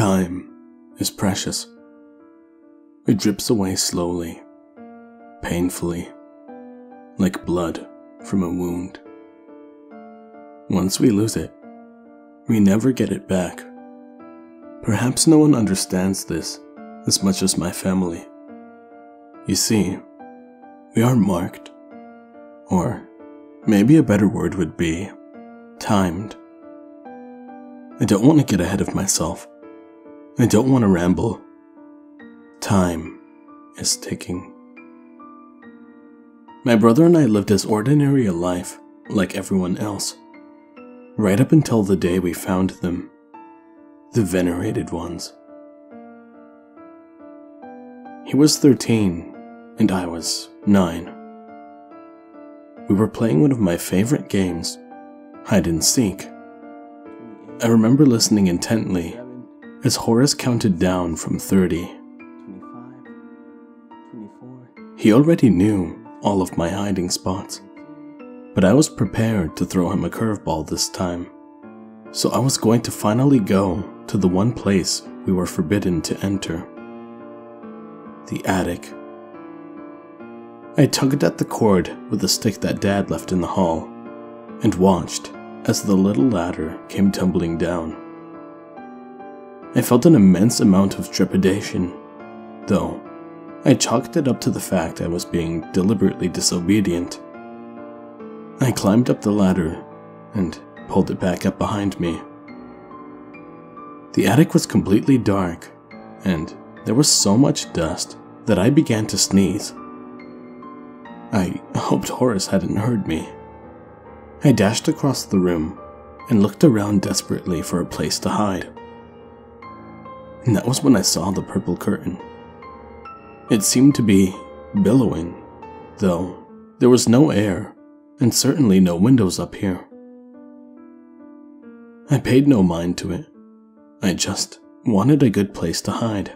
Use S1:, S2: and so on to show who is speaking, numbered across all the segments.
S1: Time is precious. It drips away slowly, painfully, like blood from a wound. Once we lose it, we never get it back. Perhaps no one understands this as much as my family. You see, we are marked, or maybe a better word would be timed. I don't want to get ahead of myself. I don't want to ramble. Time is ticking. My brother and I lived as ordinary a life like everyone else, right up until the day we found them, the venerated ones. He was 13 and I was 9. We were playing one of my favorite games, hide and seek. I remember listening intently as Horace counted down from 30. 25, 24. He already knew all of my hiding spots, but I was prepared to throw him a curveball this time. So I was going to finally go to the one place we were forbidden to enter. The attic. I tugged at the cord with the stick that Dad left in the hall and watched as the little ladder came tumbling down. I felt an immense amount of trepidation, though I chalked it up to the fact I was being deliberately disobedient. I climbed up the ladder and pulled it back up behind me. The attic was completely dark, and there was so much dust that I began to sneeze. I hoped Horace hadn't heard me. I dashed across the room and looked around desperately for a place to hide. And that was when I saw the purple curtain. It seemed to be billowing, though there was no air and certainly no windows up here. I paid no mind to it. I just wanted a good place to hide.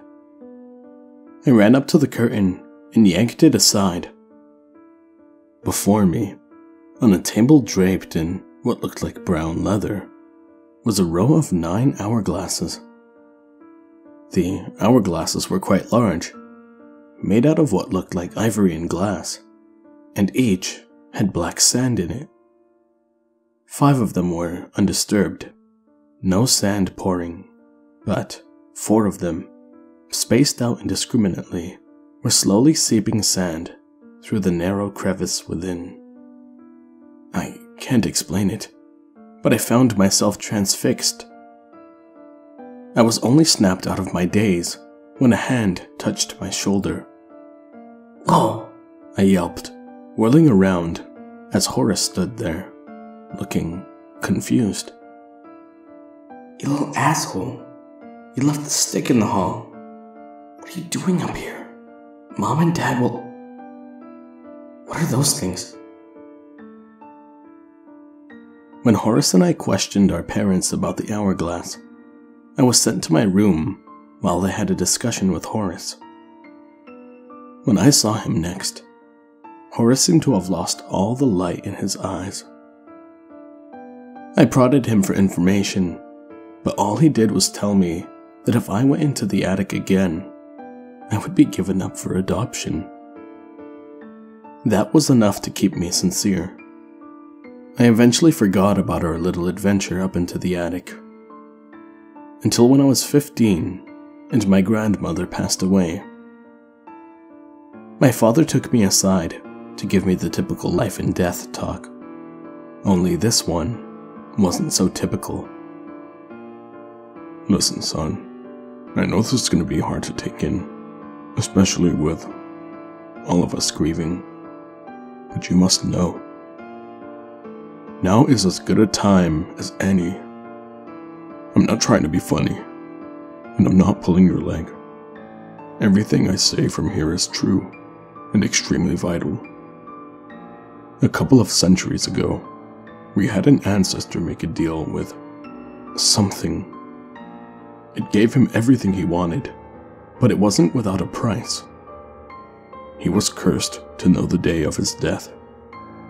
S1: I ran up to the curtain and yanked it aside. Before me, on a table draped in what looked like brown leather, was a row of 9 hourglasses. The hourglasses were quite large, made out of what looked like ivory and glass, and each had black sand in it. 5 of them were undisturbed, no sand pouring, but 4 of them, spaced out indiscriminately, were slowly seeping sand through the narrow crevice within. I can't explain it, but I found myself transfixed. I was only snapped out of my daze when a hand touched my shoulder. "Oh!" I yelped, whirling around as Horace stood there, looking confused.
S2: "You little asshole. You left the stick in the hall. What are you doing up here? Mom and Dad will... What are those things?"
S1: When Horace and I questioned our parents about the hourglass, I was sent to my room while they had a discussion with Horace. When I saw him next, Horace seemed to have lost all the light in his eyes. I prodded him for information, but all he did was tell me that if I went into the attic again, I would be given up for adoption. That was enough to keep me sincere. I eventually forgot about our little adventure up into the attic, until when I was 15 and my grandmother passed away. My father took me aside to give me the typical life and death talk, only this one wasn't so typical.
S3: "Listen, son, I know this is going to be hard to take in, especially with all of us grieving, but you must know, now is as good a time as any. I'm not trying to be funny, and I'm not pulling your leg. Everything I say from here is true and extremely vital. A couple of centuries ago, we had an ancestor make a deal with something. It gave him everything he wanted, but it wasn't without a price. He was cursed to know the day of his death,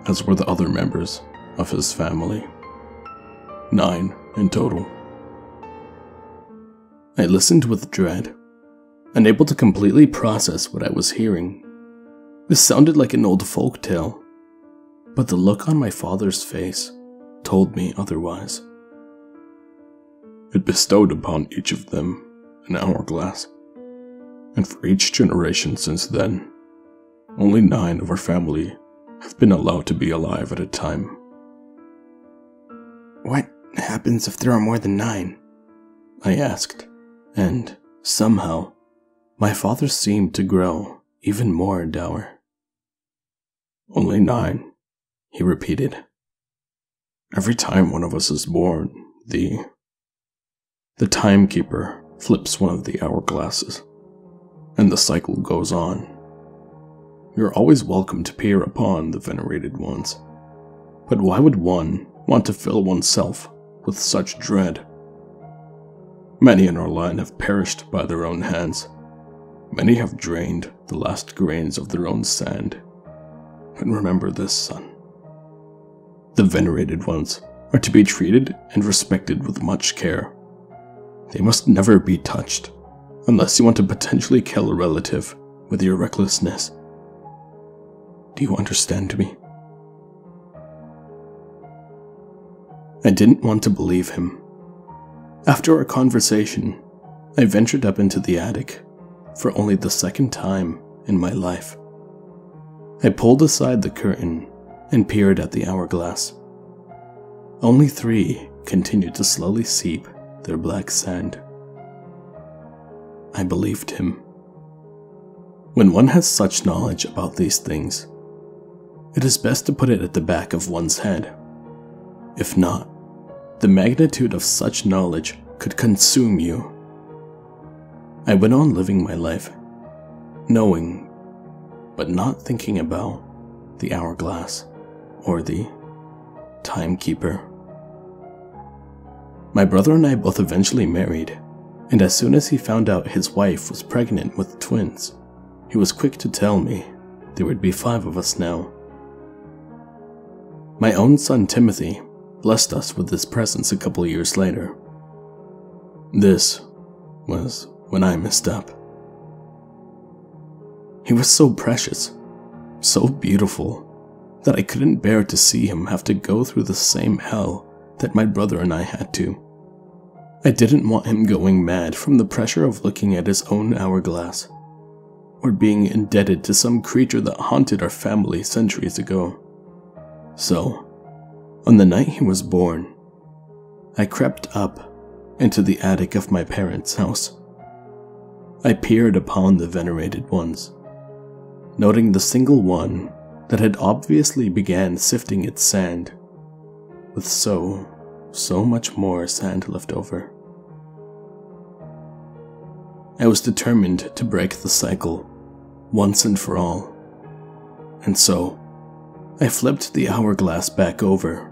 S3: as were the other members of his family. 9 in total.
S1: I listened with dread, unable to completely process what I was hearing. This sounded like an old folk tale, but the look on my father's face told me otherwise.
S3: It bestowed upon each of them an hourglass, and for each generation since then, only 9 of our family have been allowed to be alive at a time.
S2: What happens if there are more than 9?
S1: I asked, and somehow, my father seemed to grow even more dour.
S3: Only 9, he repeated. Every time one of us is born, the timekeeper flips one of the hourglasses, and the cycle goes on. You're always welcome to peer upon the venerated ones, but why would one want to fill oneself with such dread? Many in our line have perished by their own hands. Many have drained the last grains of their own sand. But remember this, son. The venerated ones are to be treated and respected with much care. They must never be touched, unless you want to potentially kill a relative with your recklessness. Do you understand me? I didn't want to believe him. After our conversation, I ventured up into the attic for only the second time in my life. I pulled aside the curtain and peered at the hourglass. Only 3 continued to slowly seep their black sand. I believed him. When one has such knowledge about these things, it is best to put it at the back of one's head. If not, the magnitude of such knowledge could consume you. I went on living my life, knowing, but not thinking about the hourglass or the timekeeper. My brother and I both eventually married, and as soon as he found out his wife was pregnant with twins, he was quick to tell me there would be 5 of us now. My own son Timothy blessed us with his presence a couple years later. This was when I messed up. He was so precious, so beautiful, that I couldn't bear to see him have to go through the same hell that my brother and I had to. I didn't want him going mad from the pressure of looking at his own hourglass, or being indebted to some creature that haunted our family centuries ago. So, on the night he was born, I crept up into the attic of my parents' house. I peered upon the venerated ones, noting the single one that had obviously began sifting its sand, with so much more sand left over. I was determined to break the cycle, once and for all, and so I flipped the hourglass back over.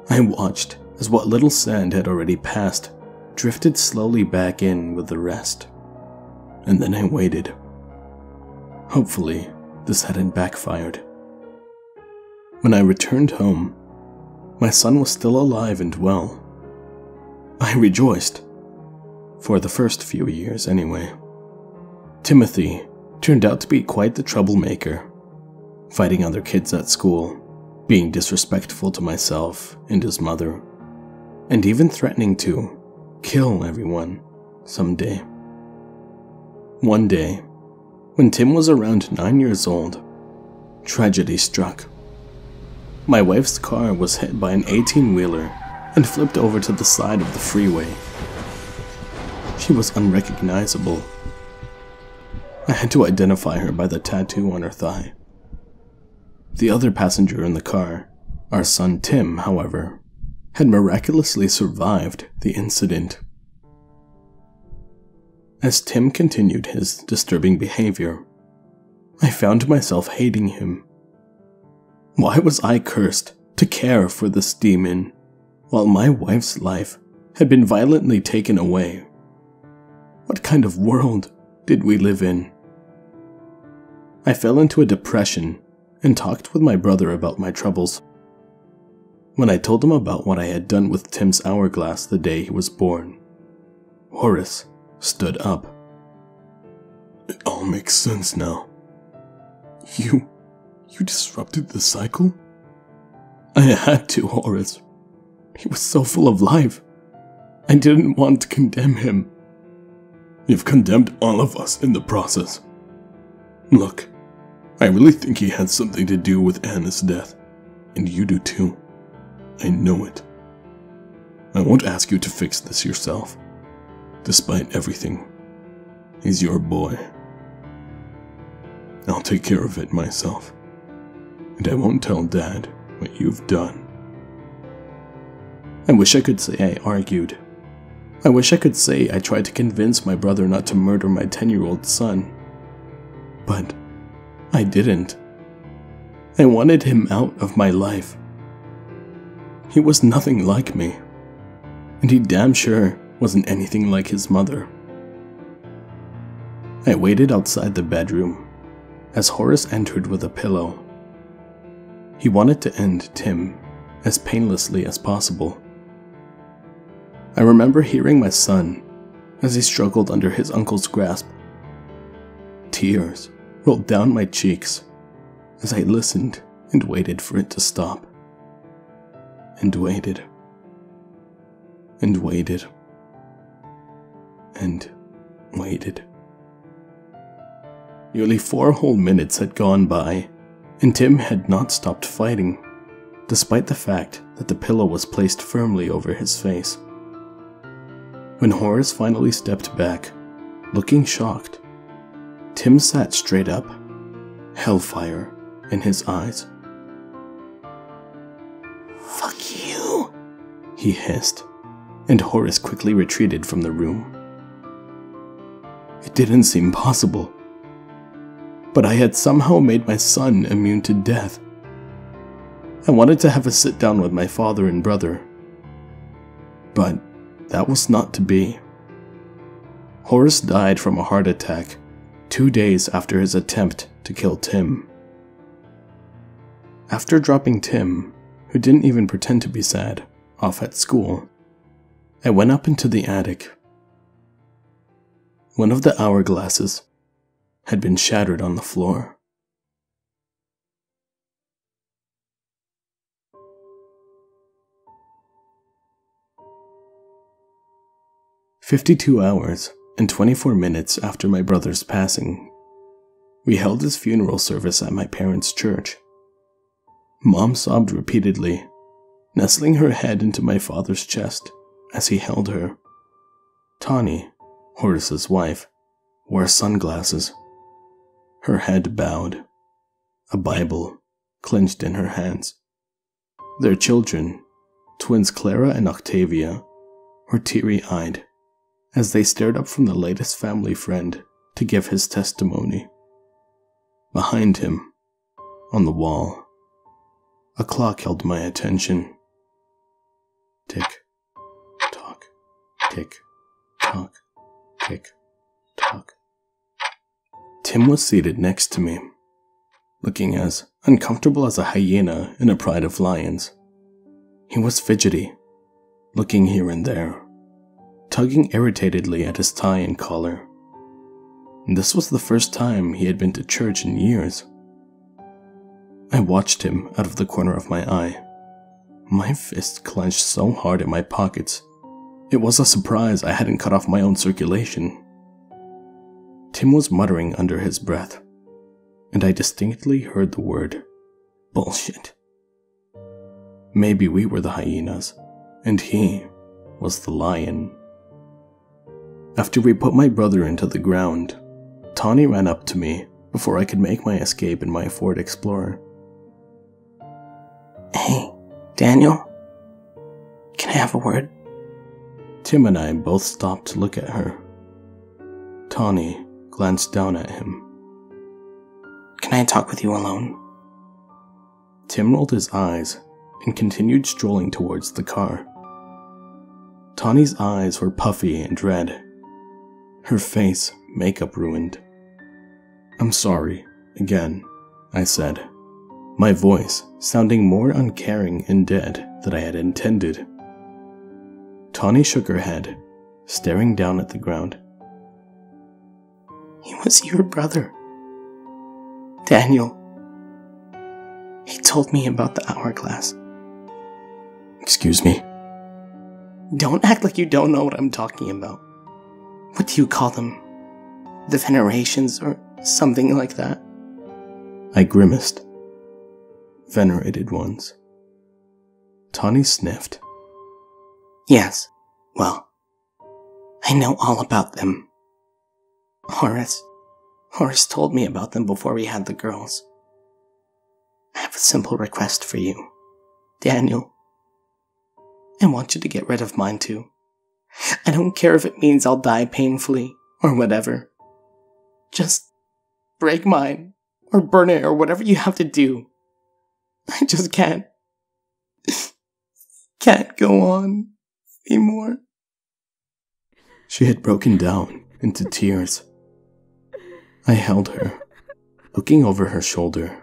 S3: I watched as what little sand had already passed drifted slowly back in with the rest, and then I waited. Hopefully, this hadn't backfired. When I returned home, my son was still alive and well. I rejoiced. For the first few years, anyway. Timothy turned out to be quite the troublemaker, fighting other kids at school, being disrespectful to myself and his mother, and even threatening to kill everyone someday. One day, when Tim was around 9 years old, tragedy struck. My wife's car was hit by an 18-wheeler and flipped over to the side of the freeway. She was unrecognizable. I had to identify her by the tattoo on her thigh. The other passenger in the car, our son Tim, however, had miraculously survived the incident. As Tim continued his disturbing behavior, I found myself hating him. Why was I cursed to care for this demon, while my wife's life had been violently taken away? What kind of world did we live in? I fell into a depression and talked with my brother about my troubles. When I told him about what I had done with Tim's hourglass the day he was born,
S1: Horace stood up.
S3: It all makes sense now. You disrupted the cycle?
S1: I had to, Horace. He was so full of life. I didn't want to condemn him.
S3: You've condemned all of us in the process. Look, I really think he had something to do with Anna's death, and you do too. I know it. I won't ask you to fix this yourself. Despite everything, he's your boy. I'll take care of it myself, and I won't tell Dad what you've done.
S1: I wish I could say I argued. I wish I could say I tried to convince my brother not to murder my 10-year-old son. But I didn't. I wanted him out of my life. He was nothing like me, and he damn sure wasn't anything like his mother. I waited outside the bedroom as Horace entered with a pillow. He wanted to end Tim as painlessly as possible. I remember hearing my son as he struggled under his uncle's grasp. Tears rolled down my cheeks as I listened and waited for it to stop. And waited. And waited. And waited. Nearly 4 whole minutes had gone by, and Tim had not stopped fighting, despite the fact that the pillow was placed firmly over his face. When Horace finally stepped back, looking shocked, Tim sat straight up, hellfire in his eyes.
S2: Fuck you,
S1: he hissed, and Horace quickly retreated from the room. It didn't seem possible, but I had somehow made my son immune to death. I wanted to have a sit down with my father and brother, but that was not to be. Horace died from a heart attack 2 days after his attempt to kill Tim. After dropping Tim, who didn't even pretend to be sad, off at school, I went up into the attic. One of the hourglasses had been shattered on the floor. "52 hours and 24 minutes after my brother's passing, we held his funeral service at my parents' church. Mom sobbed repeatedly, nestling her head into my father's chest as he held her. Tawny, Horace's wife, wore sunglasses, her head bowed, a Bible clenched in her hands. Their children, twins Clara and Octavia, were teary-eyed as they stared up from the latest family friend to give his testimony. Behind him, on the wall, a clock held my attention. Tick, tock, tick, tock, tick, tock. Tim was seated next to me, looking as uncomfortable as a hyena in a pride of lions. He was fidgety, looking here and there, tugging irritatedly at his tie and collar. This was the first time he had been to church in years. I watched him out of the corner of my eye, my fist clenched so hard in my pockets, it was a surprise I hadn't cut off my own circulation. Tim was muttering under his breath, and I distinctly heard the word bullshit. Maybe we were the hyenas, and he was the lion. After we put my brother into the ground, Tawny ran up to me before I could make my escape in my Ford Explorer.
S2: Hey, Daniel? Can I have a word?
S1: Tim and I both stopped to look at her. Tawny glanced down at him.
S2: Can I talk with you alone?
S1: Tim rolled his eyes and continued strolling towards the car. Tawny's eyes were puffy and red, her face makeup ruined. "I'm sorry, again," I said, my voice sounding more uncaring and dead than I had intended. Tawny shook her head, staring down at the ground.
S2: He was your brother, Daniel. He told me about the hourglass.
S1: Excuse me?
S2: Don't act like you don't know what I'm talking about. What do you call them? The venerations or something like that?
S1: I grimaced. Venerated ones. Tawny sniffed.
S2: Yes, well, I know all about them. Horace told me about them before we had the girls. I have a simple request for you, Daniel. I want you to get rid of mine too. I don't care if it means I'll die painfully or whatever. Just break mine or burn it or whatever you have to do. I just can't go on anymore.
S1: She had broken down into tears. I held her, looking over her shoulder.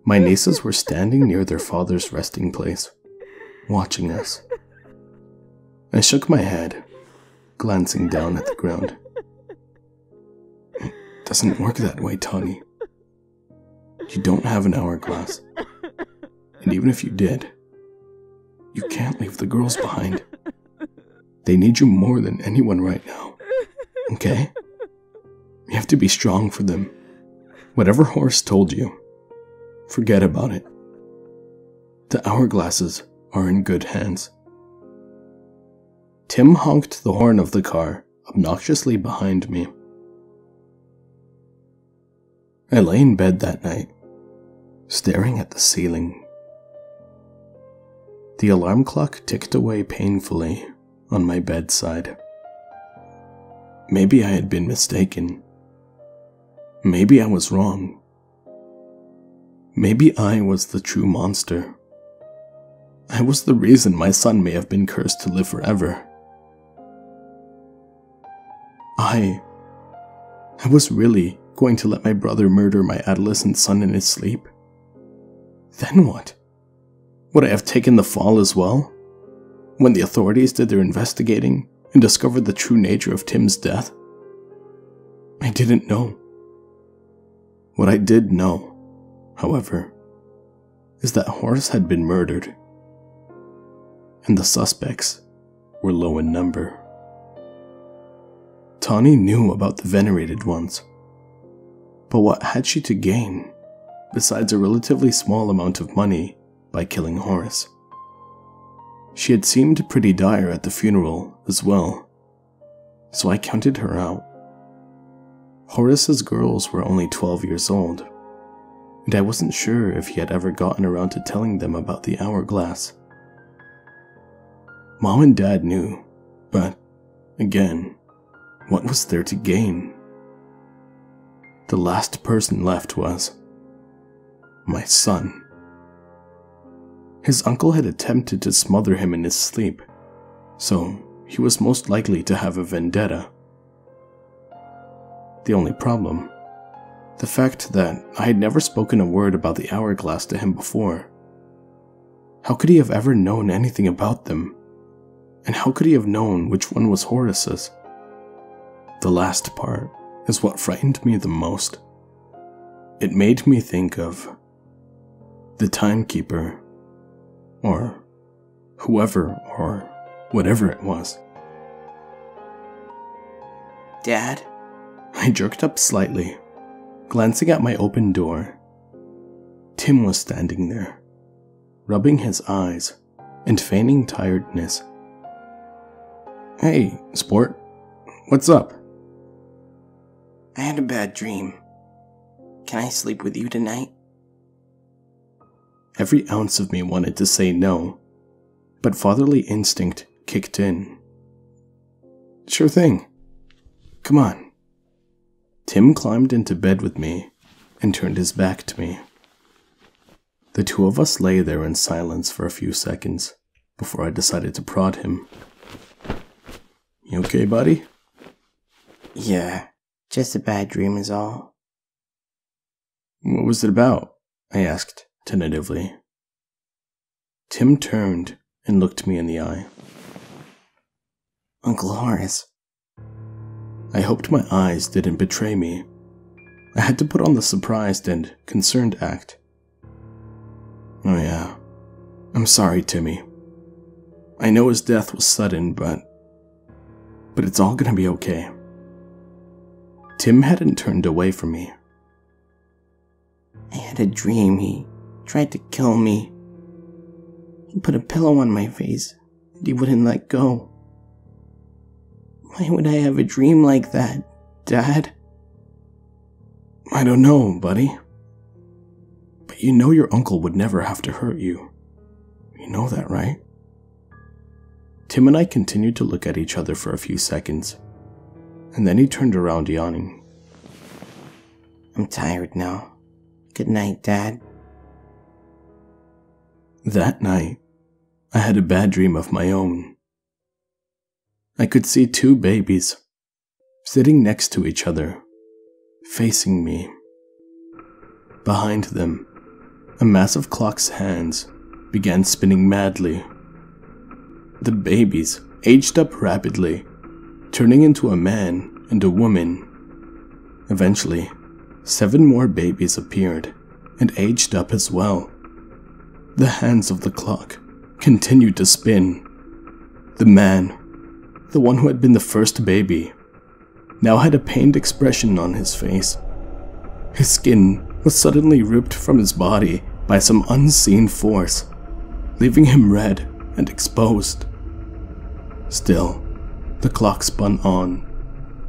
S1: My nieces were standing near their father's resting place, watching us. I shook my head, glancing down at the ground. It doesn't work that way, Tawny. You don't have an hourglass. And even if you did, you can't leave the girls behind. They need you more than anyone right now. Okay? You have to be strong for them. Whatever Horace told you, forget about it. The hourglasses are in good hands. Tim honked the horn of the car obnoxiously behind me. I lay in bed that night, staring at the ceiling. The alarm clock ticked away painfully on my bedside. Maybe I had been mistaken. Maybe I was wrong. Maybe I was the true monster. I was the reason my son may have been cursed to live forever. I was really going to let my brother murder my adolescent son in his sleep? Then what? Would I have taken the fall as well? When the authorities did their investigating and discovered the true nature of Tim's death? I didn't know. What I did know, however, is that Horace had been murdered, and the suspects were low in number. Tawny knew about the venerated ones, but what had she to gain, besides a relatively small amount of money, by killing Horace? She had seemed pretty dire at the funeral as well, so I counted her out. Horace's girls were only 12 years old, and I wasn't sure if he had ever gotten around to telling them about the hourglass. Mom and Dad knew, but, again, what was there to gain? The last person left was my son. His uncle had attempted to smother him in his sleep, so he was most likely to have a vendetta. The only problem, the fact that I had never spoken a word about the hourglass to him before. How could he have ever known anything about them? And how could he have known which one was Horace's? The last part is what frightened me the most. It made me think of the timekeeper, or whoever or whatever it was.
S2: Dad?
S1: I jerked up slightly, glancing at my open door. Tim was standing there, rubbing his eyes and feigning tiredness. Hey, sport, what's up?
S2: I had a bad dream. Can I sleep with you tonight?
S1: Every ounce of me wanted to say no, but fatherly instinct kicked in. Sure thing. Come on. Tim climbed into bed with me and turned his back to me. The two of us lay there in silence for a few seconds before I decided to prod him. You okay, buddy?
S2: Yeah, just a bad dream is all.
S1: What was it about? I asked tentatively. Tim turned and looked me in the eye.
S2: Uncle Horace.
S1: I hoped my eyes didn't betray me. I had to put on the surprised and concerned act. Oh yeah, I'm sorry, Timmy. I know his death was sudden, but it's all gonna be okay. Tim hadn't turned away from me.
S2: I had a dream. He tried to kill me. He put a pillow on my face, and he wouldn't let go. Why would I have a dream like that, Dad?
S1: I don't know, buddy. But you know your uncle would never have to hurt you. You know that, right? Tim and I continued to look at each other for a few seconds, and then he turned around yawning.
S2: I'm tired now. Good night, Dad.
S1: That night, I had a bad dream of my own. I could see two babies sitting next to each other, facing me. Behind them, a massive clock's hands began spinning madly. The babies aged up rapidly, turning into a man and a woman. Eventually, 7 more babies appeared and aged up as well. The hands of the clock continued to spin. The man, the one who had been the first baby, now had a pained expression on his face. His skin was suddenly ripped from his body by some unseen force, leaving him red and exposed. Still, the clock spun on,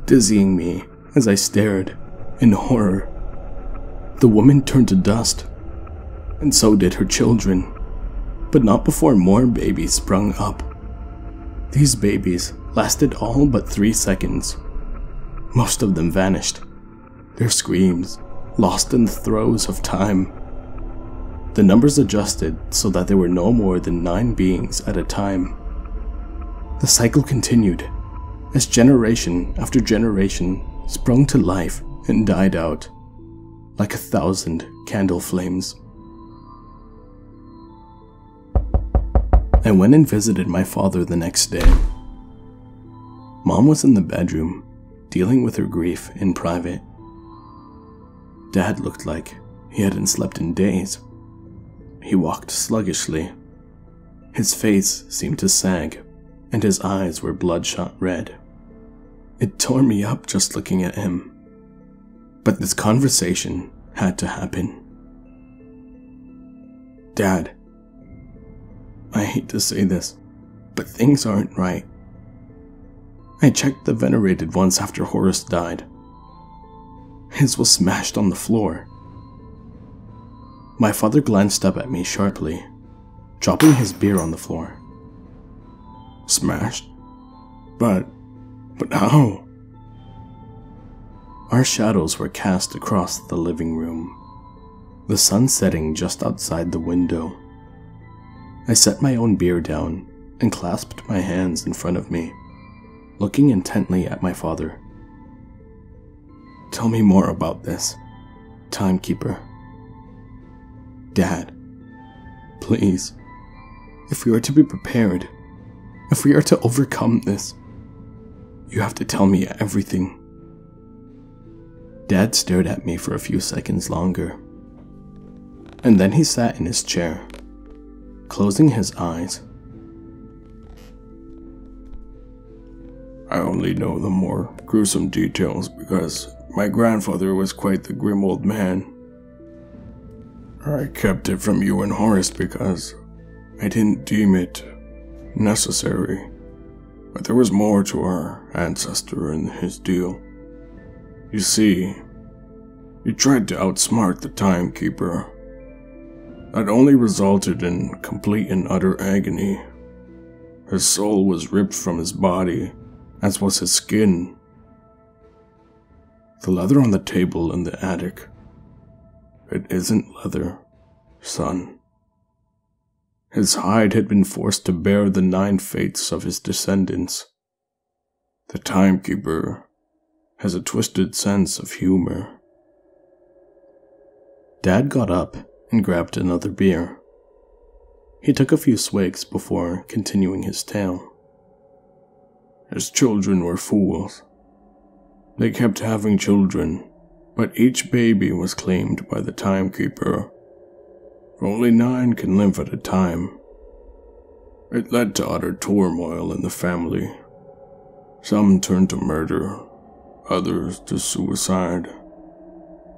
S1: dizzying me as I stared in horror. The woman turned to dust, and so did her children, but not before more babies sprung up. These babies lasted all but 3 seconds. Most of them vanished, their screams lost in the throes of time. The numbers adjusted so that there were no more than 9 beings at a time. The cycle continued as generation after generation sprung to life and died out like 1,000 candle flames. I went and visited my father the next day. Mom was in the bedroom, dealing with her grief in private. Dad looked like he hadn't slept in days. He walked sluggishly. His face seemed to sag, and his eyes were bloodshot red. It tore me up just looking at him. But this conversation had to happen. Dad, I hate to say this, but things aren't right. I checked the venerated once after Horace died. His was smashed on the floor. My father glanced up at me sharply, dropping his beer on the floor. Smashed? But how? Our shadows were cast across the living room, the sun setting just outside the window. I set my own beer down and clasped my hands in front of me, looking intently at my father. Tell me more about this, timekeeper. Dad, please, if we are to be prepared, if we are to overcome this, you have to tell me everything. Dad stared at me for a few seconds longer, and then he sat in his chair, closing his eyes.
S3: I only know the more gruesome details because my grandfather was quite the grim old man. I kept it from you and Horace because I didn't deem it necessary, but there was more to our ancestor and his deal. You see, he tried to outsmart the timekeeper. That only resulted in complete and utter agony. His soul was ripped from his body, as was his skin. The leather on the table in the attic, it isn't leather, son. His hide had been forced to bear the 9 fates of his descendants. The timekeeper has a twisted sense of humor. Dad got up and grabbed another beer. He took a few swigs before continuing his tale. His children were fools. They kept having children, but each baby was claimed by the timekeeper. Only 9 can live at a time. It led to utter turmoil in the family. Some turned to murder, others to suicide.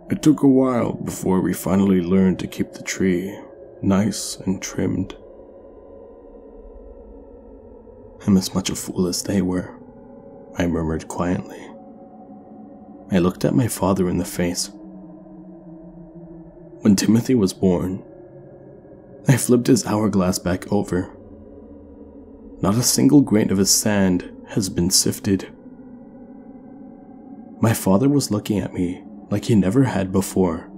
S3: It took a while before we finally learned to keep the tree nice and trimmed.
S1: I'm as much a fool as they were, I murmured quietly. I looked at my father in the face. When Timothy was born, I flipped his hourglass back over. Not a single grain of his sand has been sifted. My father was looking at me like he never had before.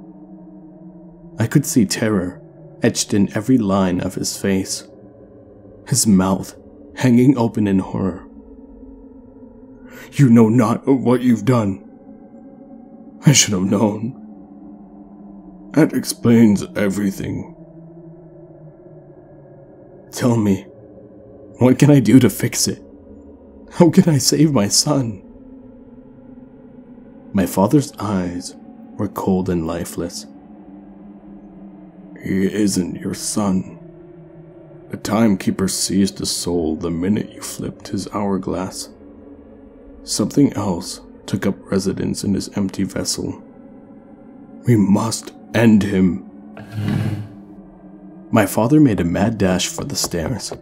S1: I could see terror etched in every line of his face, his mouth hanging open in horror.
S3: You know not of what you've done. I should have known. That explains everything.
S1: Tell me, what can I do to fix it? How can I save my son? My father's eyes were cold and lifeless.
S3: He isn't your son. The timekeeper seized his soul the minute you flipped his hourglass. Something else took up residence in his empty vessel. We must end him.
S1: My father made a mad dash for the stairs.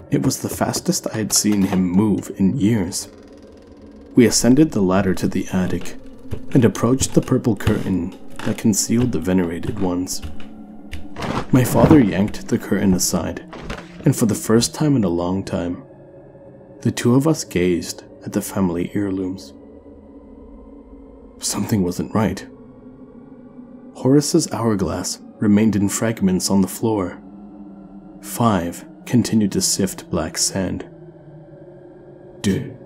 S1: It was the fastest I had seen him move in years. We ascended the ladder to the attic and approached the purple curtain that concealed the venerated ones. My father yanked the curtain aside, and for the first time in a long time, the two of us gazed at the family heirlooms. Something wasn't right. Horace's hourglass remained in fragments on the floor. 5 continued to sift black sand.
S3: Did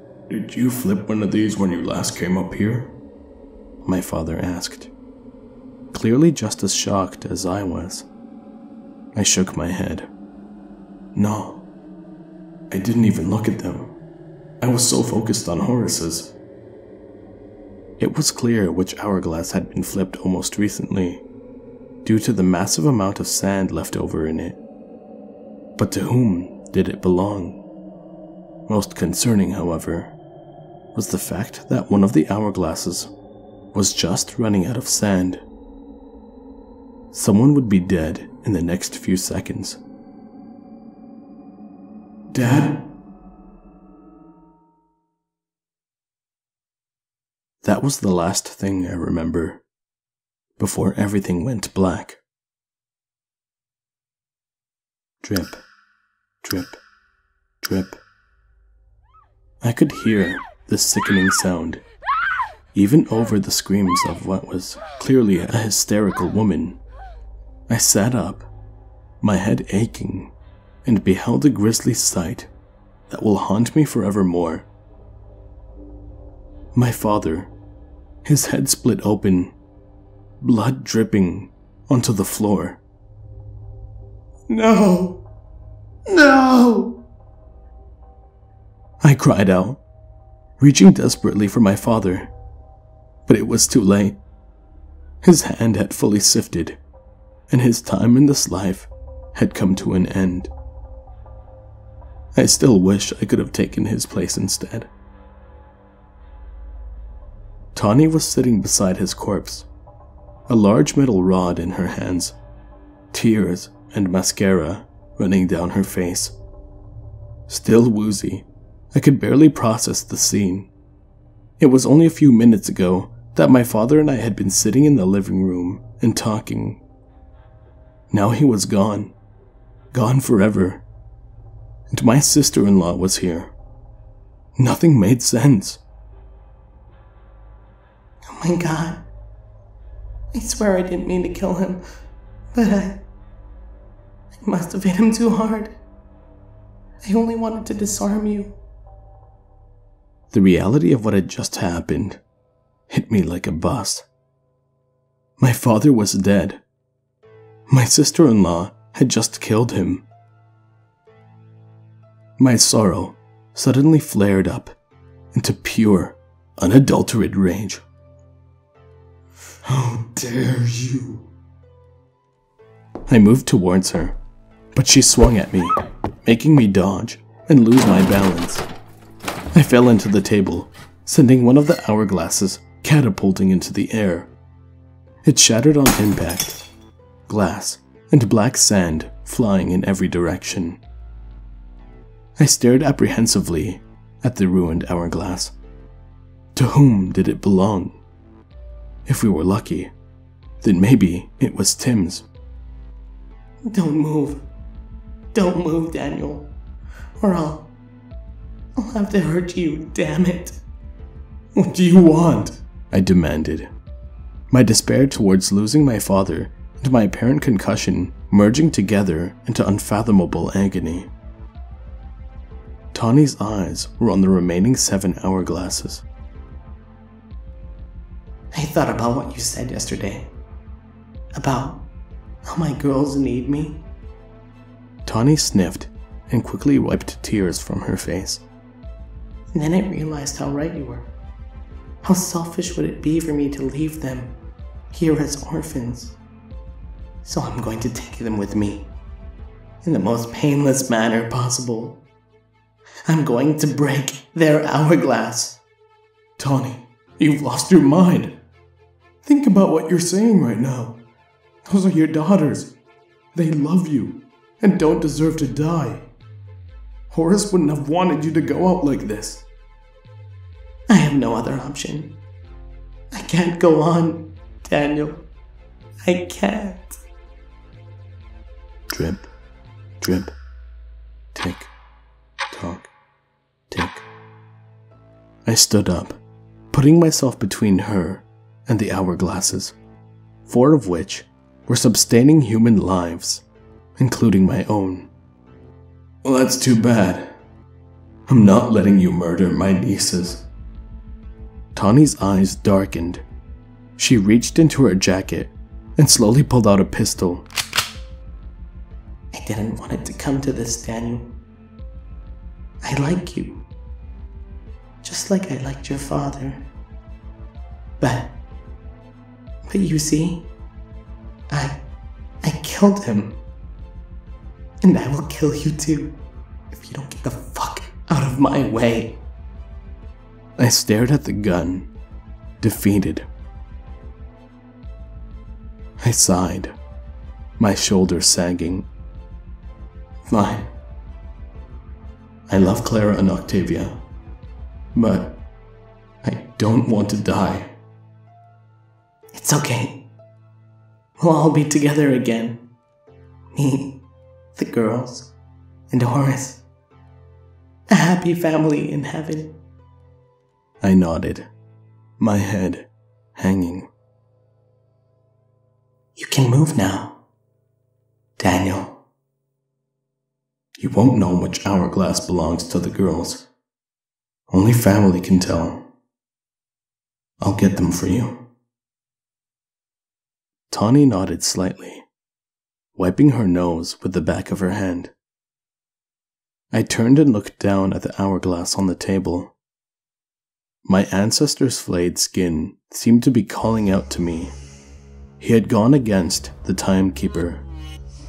S3: you flip one of these when you last came up here?
S1: My father asked, clearly just as shocked as I was. I shook my head.
S3: No, I didn't even look at them. I was so focused on Horace's.
S1: It was clear which hourglass had been flipped almost recently, due to the massive amount of sand left over in it. But to whom did it belong? Most concerning, however, was the fact that one of the hourglasses was just running out of sand. Someone would be dead in the next few seconds.
S3: Dad?
S1: That was the last thing I remember, before everything went black. Drip, drip, drip. I could hear the sickening sound, even over the screams of what was clearly a hysterical woman. I sat up, my head aching, and beheld a grisly sight that will haunt me forevermore. My father, his head split open, blood dripping onto the floor.
S2: No! No!
S1: I cried out, reaching desperately for my father, but it was too late. His hand had fully sifted, and his time in this life had come to an end. I still wish I could have taken his place instead. Tawny was sitting beside his corpse, a large metal rod in her hands, tears and mascara running down her face. Still woozy, I could barely process the scene. It was only a few minutes ago that my father and I had been sitting in the living room and talking. Now he was gone, gone forever, and my sister-in-law was here. Nothing made sense.
S2: Oh my God. I swear I didn't mean to kill him, but I must have hit him too hard. I only wanted to disarm you.
S1: The reality of what had just happened hit me like a bus. My father was dead. My sister-in-law had just killed him. My sorrow suddenly flared up into pure, unadulterated rage.
S3: How dare you?
S1: I moved towards her, but she swung at me, making me dodge and lose my balance. I fell into the table, sending one of the hourglasses catapulting into the air. It shattered on impact, glass and black sand flying in every direction. I stared apprehensively at the ruined hourglass. To whom did it belong? If we were lucky, then maybe it was Tim's.
S2: Don't move. Don't move, Daniel. Or I'll have to hurt you, damn it.
S3: What do you want?
S1: I demanded. My despair towards losing my father and my apparent concussion merging together into unfathomable agony. Tawny's eyes were on the remaining 7 hourglasses.
S2: I thought about what you said yesterday. About how my girls need me.
S1: Tawny sniffed and quickly wiped tears from her face.
S2: And then I realized how right you were. How selfish would it be for me to leave them here as orphans? So I'm going to take them with me in the most painless manner possible. I'm going to break their hourglass.
S3: Tawny, you've lost your mind. Think about what you're saying right now. Those are your daughters. They love you and don't deserve to die. Horace wouldn't have wanted you to go out like this.
S2: I have no other option. I can't go on, Daniel. I can't.
S1: Drip, drip, tick, tock, tick. I stood up, putting myself between her and the hourglasses, 4 of which were sustaining human lives, including my own.
S3: Well, that's too bad. I'm not letting you murder my nieces.
S1: Tawny's eyes darkened. She reached into her jacket and slowly pulled out a pistol.
S2: I didn't want it to come to this, Daniel. I like you. Just like I liked your father. But you see, I killed him. And I will kill you too, if you don't get the fuck out of my way.
S1: I stared at the gun, defeated. I sighed, my shoulders sagging.
S3: Fine. I love Clara and Octavia, but I don't want to die.
S2: It's okay. We'll all be together again. Me, the girls, and Horace. A happy family in heaven.
S1: I nodded, my head hanging.
S2: You can move now, Daniel.
S3: You won't know which hourglass belongs to the girls. Only family can tell. I'll get them for you.
S1: Tawny nodded slightly, wiping her nose with the back of her hand. I turned and looked down at the hourglass on the table. My ancestor's flayed skin seemed to be calling out to me. He had gone against the timekeeper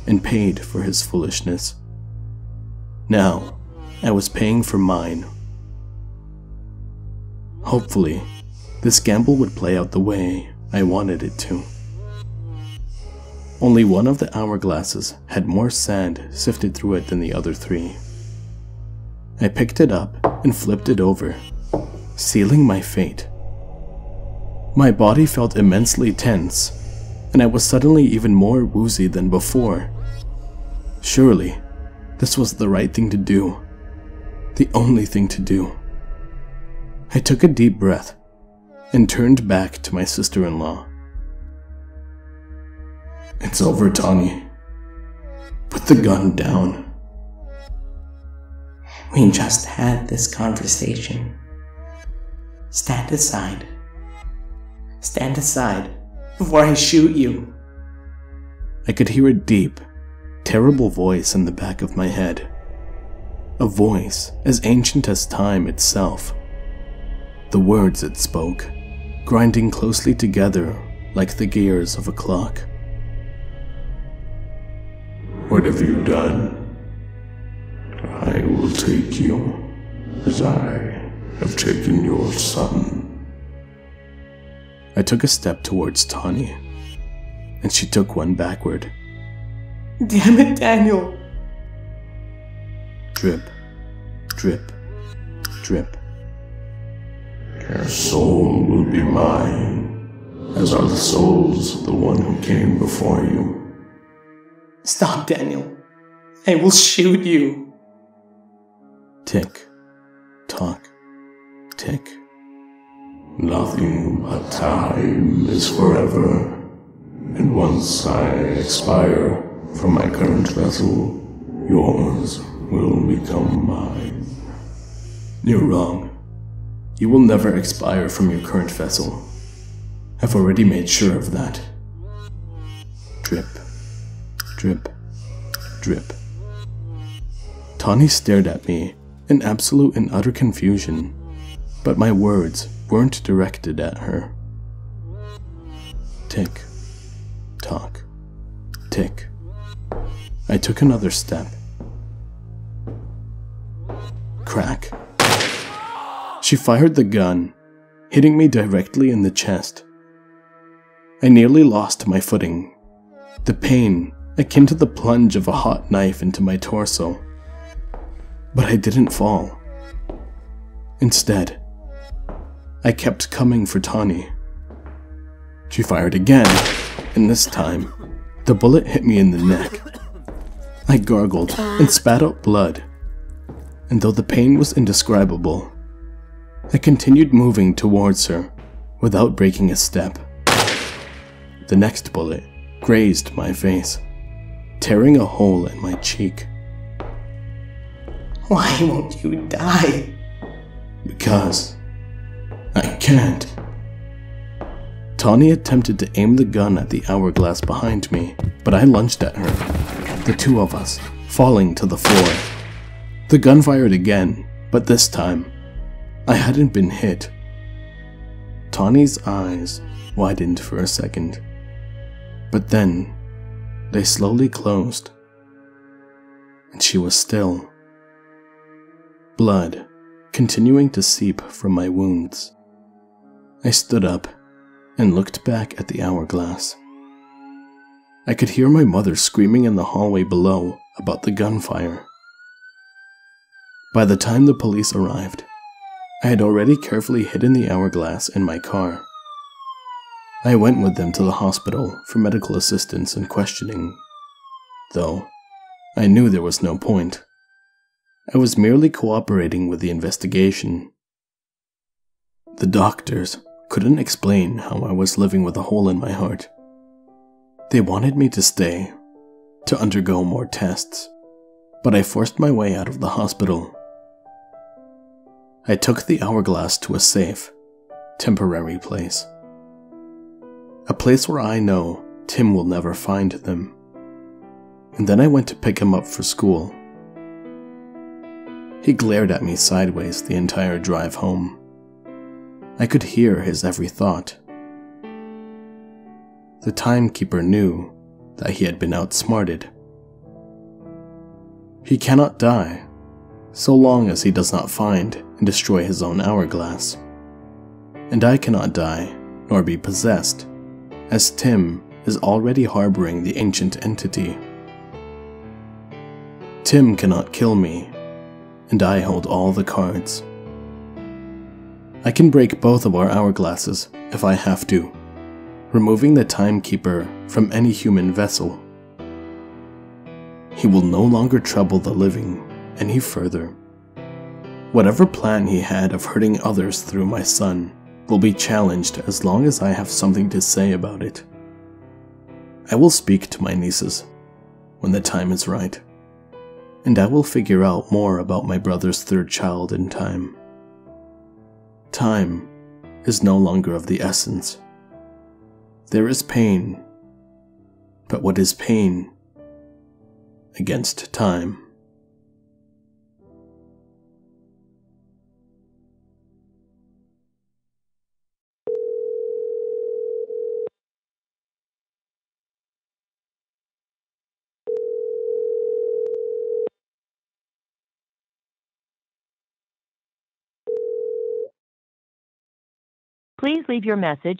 S1: and paid for his foolishness. Now, I was paying for mine. Hopefully, this gamble would play out the way I wanted it to. Only one of the hourglasses had more sand sifted through it than the other 3. I picked it up and flipped it over, sealing my fate. My body felt immensely tense, and I was suddenly even more woozy than before. Surely, this was the right thing to do. The only thing to do. I took a deep breath and turned back to my sister-in-law.
S3: It's over, Tawny. Put the gun down.
S2: We just had this conversation. Stand aside. Stand aside before I shoot you.
S1: I could hear a deep, terrible voice in the back of my head. a voice as ancient as time itself. The words it spoke, grinding closely together like the gears of a clock.
S3: What have you done? I will take you, as I have taken your son.
S1: I took a step towards Tawny, and she took one backward.
S2: Damn it, Daniel!
S1: Drip, drip, drip.
S3: Your soul will be mine, as are the souls of the one who came before you.
S2: Stop, Daniel. I will shoot you.
S1: Tick, tock, tick.
S3: Nothing but time is forever, and once I expire from my current vessel, yours will become mine.
S1: You're wrong. You will never expire from your current vessel. I've already made sure of that. Drip, drip, drip. Tawny stared at me in absolute and utter confusion, but my words weren't directed at her. Tick, tock, tick. I took another step. Crack. She fired the gun, hitting me directly in the chest. I nearly lost my footing, the pain akin to the plunge of a hot knife into my torso. But I didn't fall. Instead, I kept coming for Tawny. She fired again, and this time, the bullet hit me in the neck. I gargled and spat out blood, and though the pain was indescribable, I continued moving towards her without breaking a step. The next bullet grazed my face, tearing a hole in my cheek.
S2: Why won't you die?
S1: Because I can't. Tawny attempted to aim the gun at the hourglass behind me, but I lunged at her, the two of us falling to the floor. The gun fired again, but this time, I hadn't been hit. Tawny's eyes widened for a second, but then they slowly closed, and she was still. Blood continuing to seep from my wounds. I stood up and looked back at the hourglass. I could hear my mother screaming in the hallway below about the gunfire. By the time the police arrived, I had already carefully hidden the hourglass in my car. I went with them to the hospital for medical assistance and questioning, though I knew there was no point. I was merely cooperating with the investigation. The doctors couldn't explain how I was living with a hole in my heart. They wanted me to stay, to undergo more tests, but I forced my way out of the hospital. I took the hourglass to a safe, temporary place. A place where I know Tim will never find them. And then I went to pick him up for school. He glared at me sideways the entire drive home. I could hear his every thought. The timekeeper knew that he had been outsmarted. He cannot die, so long as he does not find and destroy his own hourglass. And I cannot die, nor be possessed, as Tim is already harboring the ancient entity. Tim cannot kill me, and I hold all the cards. I can break both of our hourglasses if I have to, removing the timekeeper from any human vessel. He will no longer trouble the living any further. Whatever plan he had of hurting others through my son will be challenged as long as I have something to say about it. I will speak to my nieces when the time is right, and I will figure out more about my brother's third child in time. Time is no longer of the essence. There is pain, but what is pain against time?
S4: Please leave your message